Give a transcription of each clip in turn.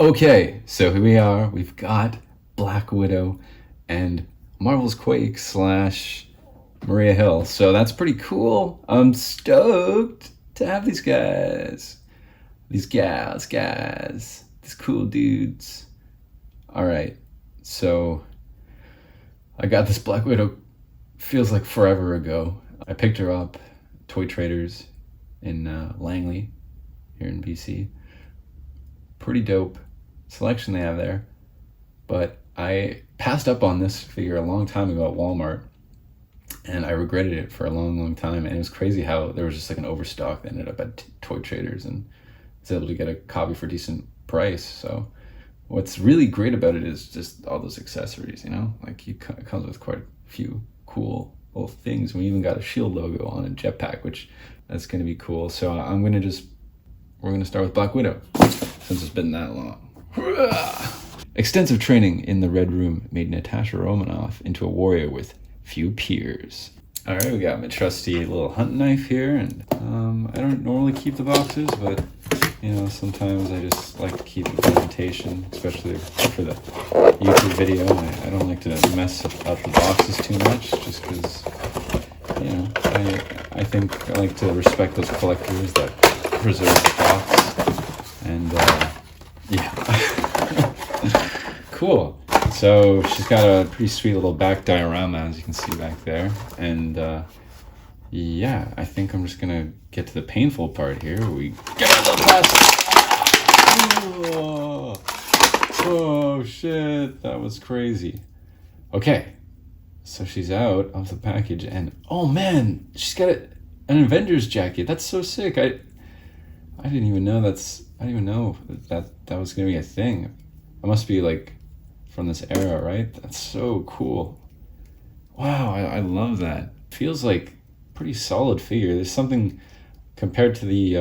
Okay, so here we are. We've got Black Widow and Marvel's Quake slash Maria Hill. So that's pretty cool. I'm stoked to have these guys, these guys, these cool dudes. All right, so I got this Black Widow. Feels like forever ago. I picked her up, Toy Traders in Langley, here in BC. Pretty dope selection they have there. But I passed up on this figure a long time ago at Walmart, and I regretted it for a long time. And it was crazy how there was just like an overstock that ended up at Toy Traders, and I was able to get a copy for a decent price. So what's really great about it is just all those accessories, like it comes with quite a few cool little things. We even got a Shield logo on a jetpack, which that's going to be cool. So we're going to start with Black Widow since it's been that long. Extensive training in the Red Room made Natasha Romanoff into a warrior with few peers. All right, we got my trusty little hunting knife here, and I don't normally keep the boxes, but sometimes I just like to keep the presentation, especially for the YouTube video. I don't like to mess up the boxes too much, just because I think I like to respect those collectors that preserve the box, and yeah. Cool. So she's got a pretty sweet little back diorama, as you can see back there. And yeah, I think I'm just gonna get to the painful part here. We get out of the plastic. Oh shit, that was crazy. Okay, so she's out of the package, and oh man, she's got an Avengers jacket. That's so sick. I didn't even know that was gonna be a thing. It must be like from this era, right? That's so cool. Wow, I love that. Feels like pretty solid figure. There's something compared to the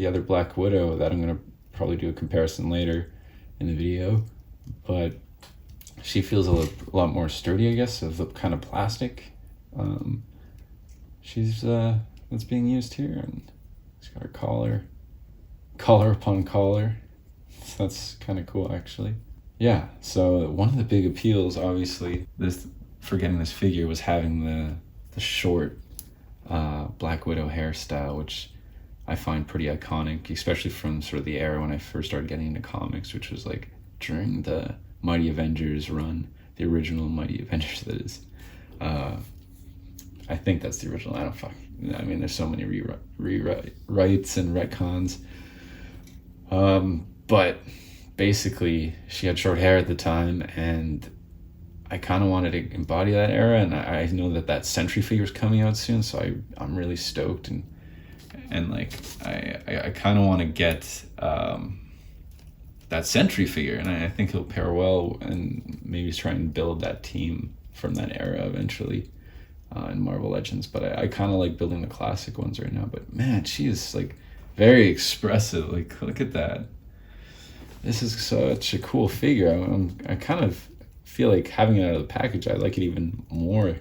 other Black Widow that I'm gonna probably do a comparison later in the video, but she feels a lot more sturdy, I guess, of the kind of plastic. She's that's being used here, and she's got her collar upon collar. So that's kind of cool, actually. Yeah, so one of the big appeals, obviously, for getting this figure was having the short Black Widow hairstyle, which I find pretty iconic, especially from sort of the era when I first started getting into comics, which was like during the Mighty Avengers run, the original Mighty Avengers, that is. I think that's the original. I mean, there's so many rewrites and retcons. But basically, she had short hair at the time, and I kind of wanted to embody that era, and I know that Sentry figure is coming out soon, so I'm really stoked, and like I kind of want to get that Sentry figure, and I think he'll pair well, and maybe try and build that team from that era eventually in Marvel Legends. But I kind of like building the classic ones right now. But man, she is like very expressive. Like, look at that. This is such a cool figure. I kind of feel like having it out of the package, I like it even more.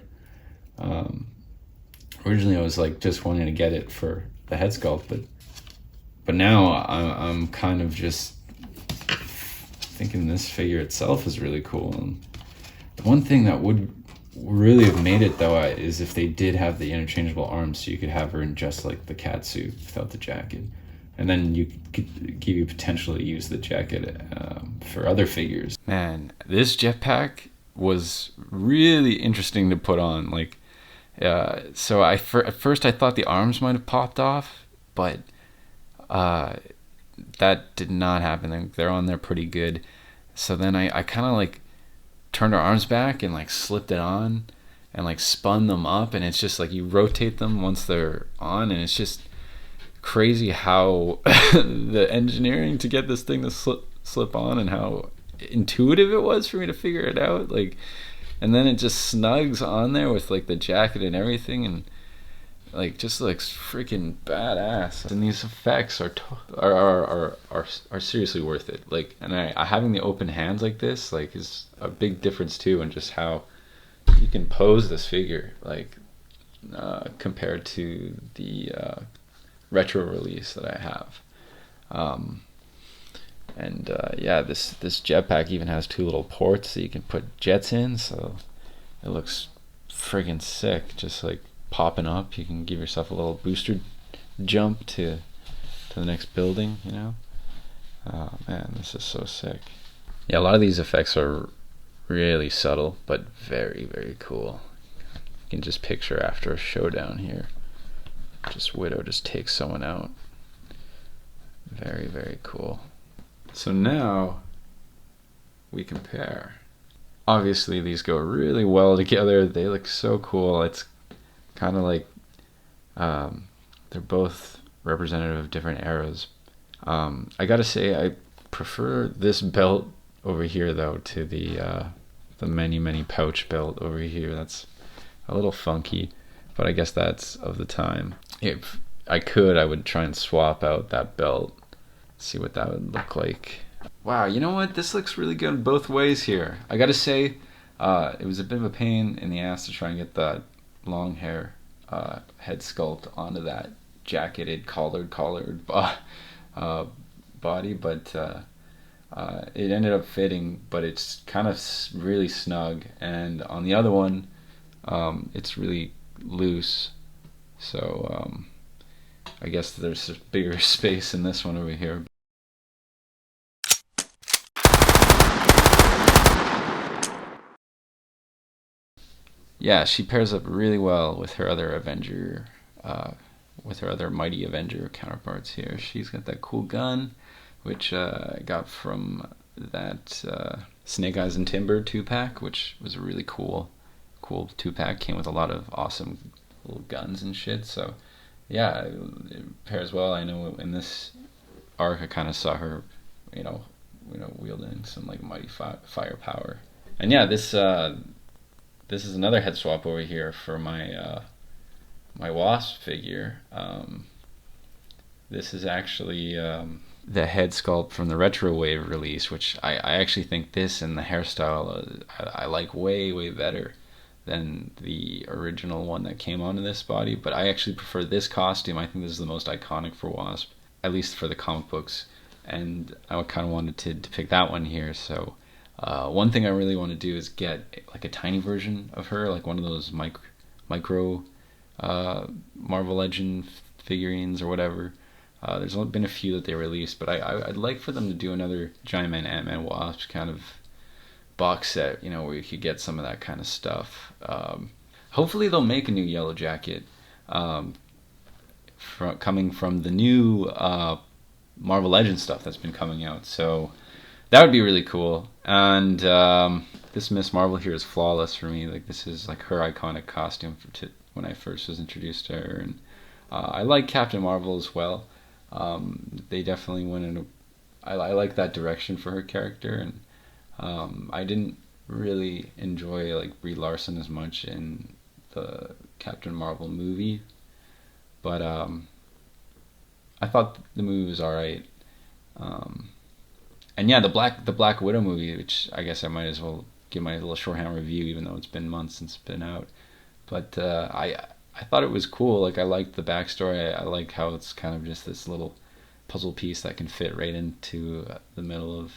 Originally, I was like just wanting to get it for the head sculpt, but now I'm kind of just thinking this figure itself is really cool. And the one thing that would really have made it, though, is if they did have the interchangeable arms, so you could have her in just like the cat suit without the jacket. And then you could give you potentially use the jacket for other figures. Man, this jetpack was really interesting to put on. Like, so at first I thought the arms might have popped off, but that did not happen. They're on there pretty good. So then I kind of like turned her arms back and like slipped it on and like spun them up, and it's just like you rotate them once they're on, and it's just crazy how the engineering to get this thing to slip on, and how intuitive it was for me to figure it out. Like, and then it just snugs on there with like the jacket and everything, and like just looks freaking badass. And these effects are seriously worth it. Like, and I having the open hands like this like is a big difference too, and just how you can pose this figure like compared to the retro release that I have. And yeah, this jetpack even has two little ports that you can put jets in, so it looks friggin' sick. Just like popping up, you can give yourself a little booster jump to the next building. Oh man, this is so sick. Yeah, a lot of these effects are really subtle, but very, very cool. You can just picture after a showdown here, just Widow just takes someone out. Very, very cool. So now we compare. Obviously, these go really well together. They look so cool. It's kind of like they're both representative of different eras. I gotta say, I prefer this belt over here though to the many pouch belt over here. That's a little funky, but I guess that's of the time. If I could, I would try and swap out that belt, see what that would look like. Wow, you know what? This looks really good both ways here. I gotta say, it was a bit of a pain in the ass to try and get that long hair head sculpt onto that jacketed collared body, but it ended up fitting, but it's kind of really snug. And on the other one, it's really loose. So I guess there's a bigger space in this one over here. Yeah, she pairs up really well with her other Avenger, with her other Mighty Avenger counterparts here. She's got that cool gun, which I got from that Snake Eyes and Timber 2-pack, which was a really cool 2-pack. Came with a lot of awesome little guns and shit. So yeah, it pairs well. I know in this arc I kind of saw her, you know, wielding some like mighty firepower. And yeah, this is another head swap over here for my my Wasp figure. This is actually the head sculpt from the Retro Wave release, which I actually think this and the hairstyle I like way better than the original one that came onto this body. But I actually prefer this costume. I think this is the most iconic for Wasp, at least for the comic books. And I kind of wanted to pick that one here. So one thing I really want to do is get like a tiny version of her, like one of those micro Marvel Legend figurines or whatever. There's been a few that they released, but I'd like for them to do another Giant Man, Ant-Man, Wasp kind of box set, where you could get some of that kind of stuff. Hopefully they'll make a new Yellow Jacket coming from the new Marvel Legends stuff that's been coming out. So that would be really cool. And this Miss Marvel here is flawless for me. Like, this is like her iconic costume when I first was introduced to her. And I like Captain Marvel as well. They definitely went in I like that direction for her character. And I didn't really enjoy like Brie Larson as much in the Captain Marvel movie, but I thought the movie was alright. And yeah, the Black Widow movie, which I guess I might as well give my little shorthand review, even though it's been months since it's been out. But I thought it was cool. Like, I liked the backstory. I like how it's kind of just this little puzzle piece that can fit right into the middle of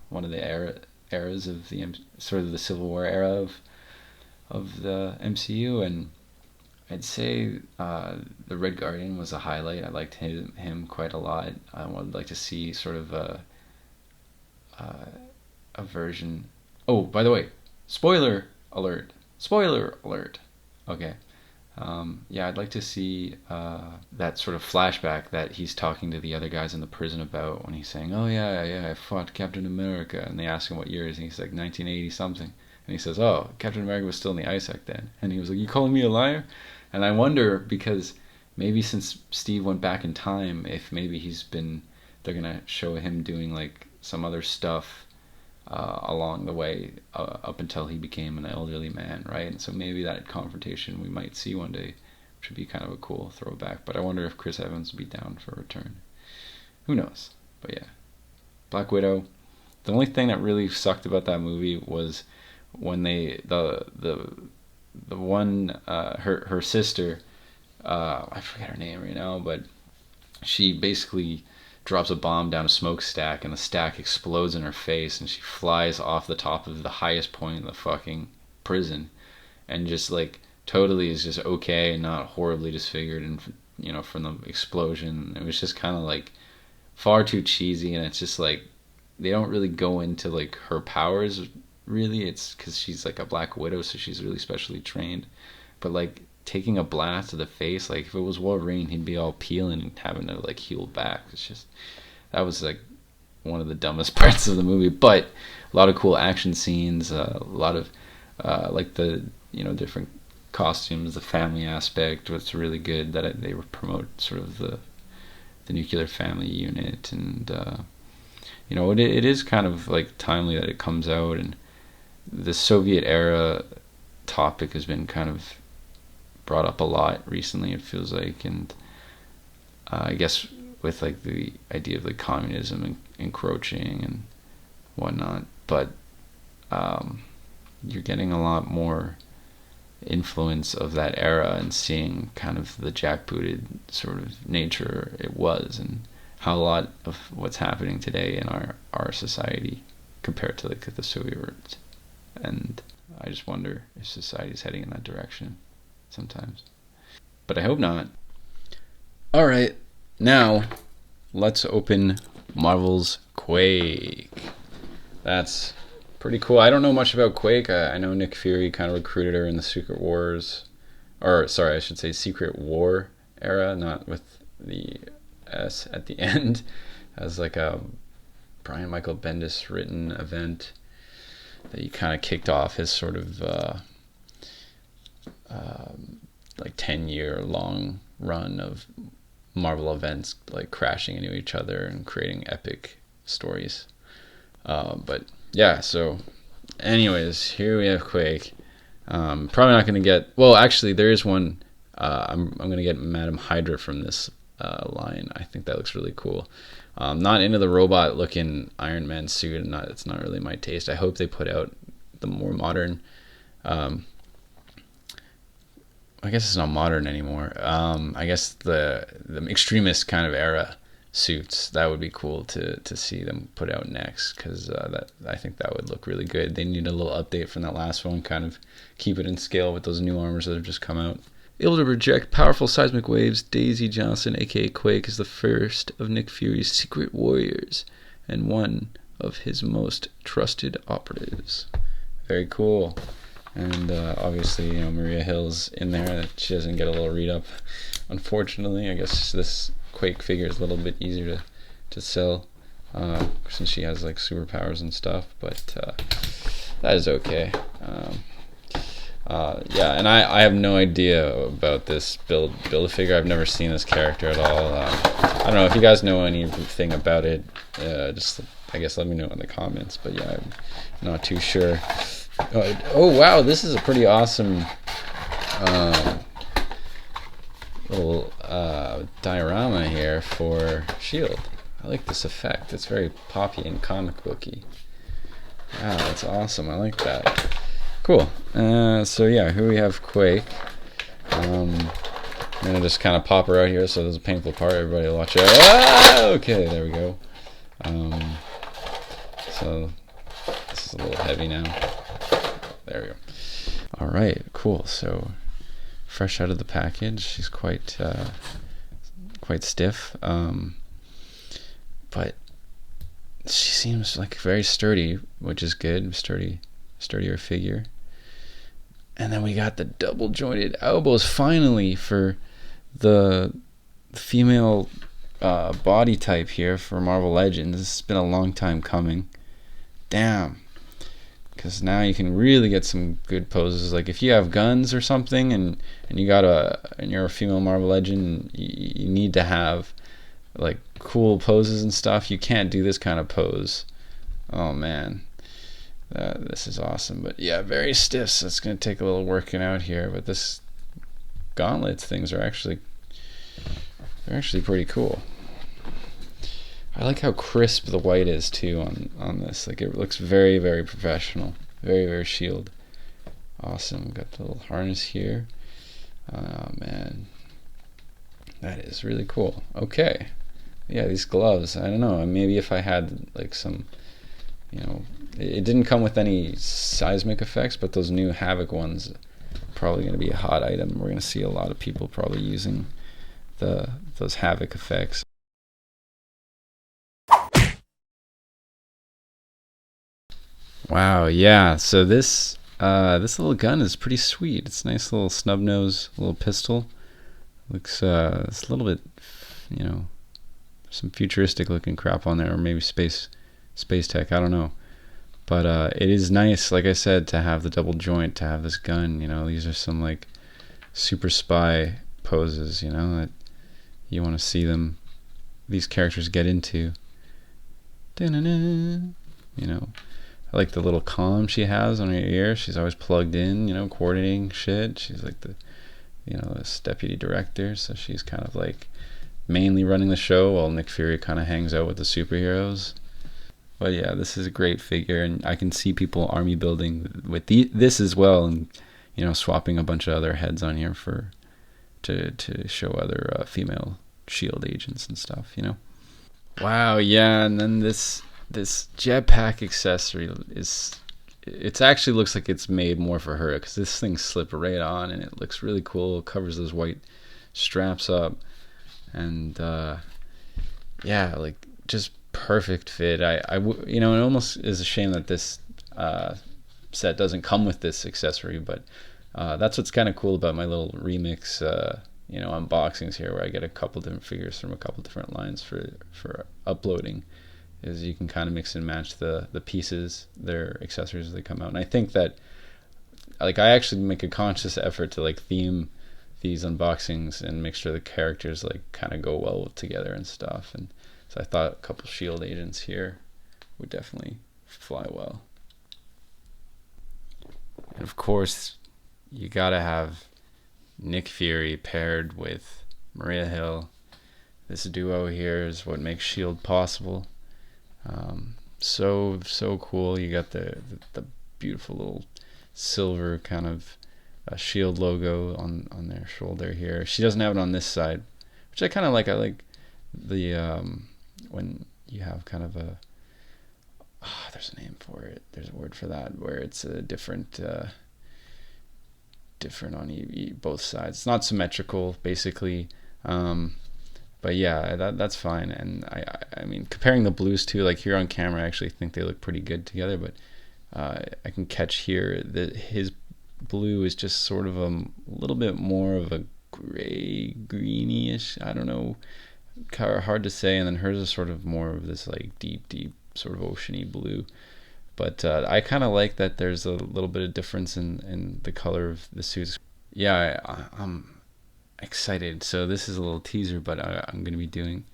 one of the eras of the sort of the Civil War era of the MCU. And I'd say the Red Guardian was a highlight. I liked him quite a lot. I would like to see sort of a version. Oh, by the way, spoiler alert! Spoiler alert! Okay. Yeah, I'd like to see that sort of flashback that he's talking to the other guys in the prison about, when he's saying, "Oh yeah, I fought Captain America," and they ask him what year is, and he's like 1980 something, and he says, "Oh, Captain America was still in the ice act then," and he was like, "You calling me a liar?" And I wonder, because maybe since Steve went back in time, if maybe they're gonna show him doing like some other stuff along the way up until he became an elderly man, right? And so maybe that confrontation we might see one day, which would be kind of a cool throwback. But I wonder if Chris Evans would be down for a return. Who knows? But yeah, Black Widow. The only thing that really sucked about that movie was when the one her sister, I forget her name right now, but she basically drops a bomb down a smokestack, and the stack explodes in her face, and she flies off the top of the highest point in the fucking prison, and just like totally is just okay and not horribly disfigured, and from the explosion. It was just kind of like far too cheesy, and it's just like they don't really go into like her powers really. It's because she's like a Black Widow, so she's really specially trained, but like taking a blast to the face, like if it was Wolverine, he'd be all peeling and having to like heal back. It's just, that was like one of the dumbest parts of the movie, but a lot of cool action scenes, a lot of like the different costumes, the family aspect was really good, that they would promote sort of the nuclear family unit, and it is kind of like timely that it comes out, and the Soviet era topic has been kind of brought up a lot recently, it feels like, and I guess with like the idea of like communism and encroaching and whatnot, but you're getting a lot more influence of that era and seeing kind of the jackbooted sort of nature it was, and how a lot of what's happening today in our society compared to like the Soviet, and I just wonder if society is heading in that direction sometimes, but I hope not. All right, now let's open Marvel's Quake. That's pretty cool. I don't know much about Quake. I know Nick Fury kind of recruited her in the Secret Wars, or sorry, I should say Secret War era, not with the S at the end, as like a Brian Michael Bendis written event that he kind of kicked off his sort of like 10-year long run of Marvel events like crashing into each other and creating epic stories. But yeah, so anyways, here we have Quake. Probably not going to get, well, actually there is one. I'm going to get Madam Hydra from this line. I think that looks really cool. Not into the robot looking Iron Man suit, and it's not really my taste. I hope they put out the more modern, I guess it's not modern anymore. I guess the extremist kind of era suits, that would be cool to see them put out next, because I think that would look really good. They need a little update from that last one, kind of keep it in scale with those new armors that have just come out. Able to project powerful seismic waves, Daisy Johnson, aka Quake, is the first of Nick Fury's secret warriors and one of his most trusted operatives. Very cool. And obviously, Maria Hill's in there. She doesn't get a little read up, unfortunately. I guess this Quake figure is a little bit easier to sell since she has like superpowers and stuff, but that is okay. Yeah, and I have no idea about this build a figure. I've never seen this character at all. I don't know if you guys know anything about it. Just I guess let me know in the comments. But yeah, I'm not too sure. Oh wow, this is a pretty awesome little diorama here for S.H.I.E.L.D. I like this effect. It's very poppy and comic booky. Wow, that's awesome. I like that. Cool. So yeah, here we have Quake. I'm gonna just kind of pop her out here, so there's a painful part. Everybody watch out. Ah! Okay, there we go. So this is a little heavy now. There we go. All right, cool. So fresh out of the package, she's quite stiff, but she seems like very sturdy, which is good. Sturdier figure. And then we got the double jointed elbows finally for the female body type here for Marvel Legends. This has been a long time coming. Damn. Because now you can really get some good poses. Like if you have guns or something and you're a female Marvel Legend, you need to have like cool poses and stuff. You can't do this kind of pose. Oh man. This is awesome, but yeah, very stiff, so it's going to take a little working out here, but this gauntlets things are actually pretty cool. I like how crisp the white is too on this. Like it looks very, very professional, very, very S.H.I.E.L.D. Awesome. Got the little harness here. Oh man, that is really cool. Okay, Yeah, these gloves. I don't know. Maybe if I had like some, you know, it didn't come with any seismic effects, but those new Havoc ones probably going to be a hot item. We're going to see a lot of people probably using those Havoc effects. Wow, yeah. So this little gun is pretty sweet. It's a nice little snub nose little pistol. Looks it's a little bit, you know, some futuristic looking crap on there, or maybe space tech. I don't know. But it is nice, like I said, to have the double joint, to have this gun. You know, these are some like super spy poses. You know that you want to see them, these characters get into. Da-na-na. You know, I like the little comm she has on her ear. She's always plugged in. You know, coordinating shit. She's like the, you know, this deputy director, so she's kind of like mainly running the show while Nick Fury kind of hangs out with the superheroes. But yeah, this is a great figure, and I can see people army building with this as well, and you know, swapping a bunch of other heads on here for to show other female Shield agents and stuff. You know. Wow, yeah, and then this jetpack accessory is, it actually looks like it's made more for her, because this thing slipped right on and it looks really cool. It covers those white straps up, and yeah, like just perfect fit. You know, it almost is a shame that this set doesn't come with this accessory, but that's what's kind of cool about my little remix you know, unboxings here, where I get a couple different figures from a couple different lines for uploading, is you can kind of mix and match the pieces, their accessories as they come out. And I think that, like, I actually make a conscious effort to like theme these unboxings and make sure the characters like kind of go well together and stuff. And so I thought a couple Shield agents here would definitely fly well. And of course, you gotta have Nick Fury paired with Maria Hill. This duo here is what makes Shield possible. So cool. You got the beautiful little silver kind of Shield logo on their shoulder here. She doesn't have it on this side, which I kind of like. I like the when you have kind of a, there's a name for it. There's a word for that, where it's a different on both sides. It's not symmetrical, basically. But yeah, that's fine. And I mean, comparing the blues too, like here on camera, I actually think they look pretty good together. But I can catch here that his blue is just sort of a little bit more of a gray, greenish. I don't know, hard to say. And then hers is sort of more of this like deep sort of oceany blue. But I kind of like that there's a little bit of difference in the color of the suits. Yeah, I'm excited. So this is a little teaser, but I'm going to be doing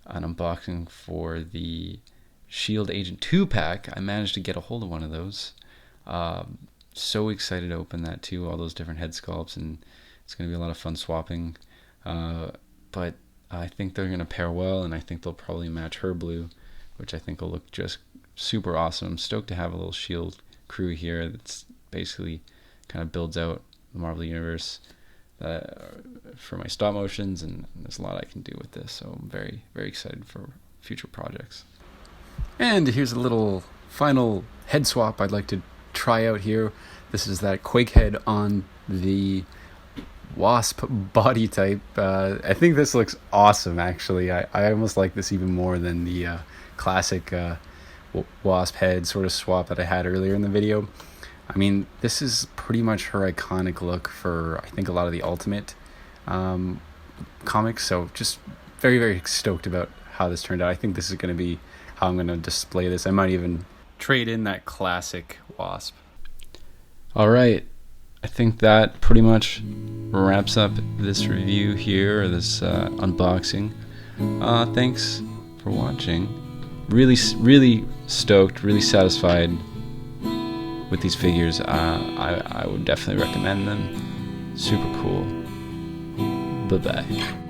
an unboxing for the Shield Agent 2-pack. I managed to get a hold of one of those. So excited to open that too, all those different head sculpts, and it's going to be a lot of fun swapping. But I think they're going to pair well, and I think they'll probably match her blue, which I think will look just super awesome. I'm stoked to have a little Shield crew here that's basically kind of builds out the Marvel Universe for my stop motions, and there's a lot I can do with this, so I'm very, very excited for future projects. And here's a little final head swap I'd like to try out here. This is that Quake head on the Wasp body type. I think this looks awesome, actually. I almost like this even more than the classic Wasp head sort of swap that I had earlier in the video. I mean, this is pretty much her iconic look for, I think, a lot of the Ultimate comics, so just very, very stoked about how this turned out. I think this is going to be how I'm going to display this. I might even trade in that classic Wasp. Alright, I think that pretty much wraps up this review here, or this unboxing. Thanks for watching. Really stoked, really satisfied with these figures. I would definitely recommend them. Super cool. Bye-bye.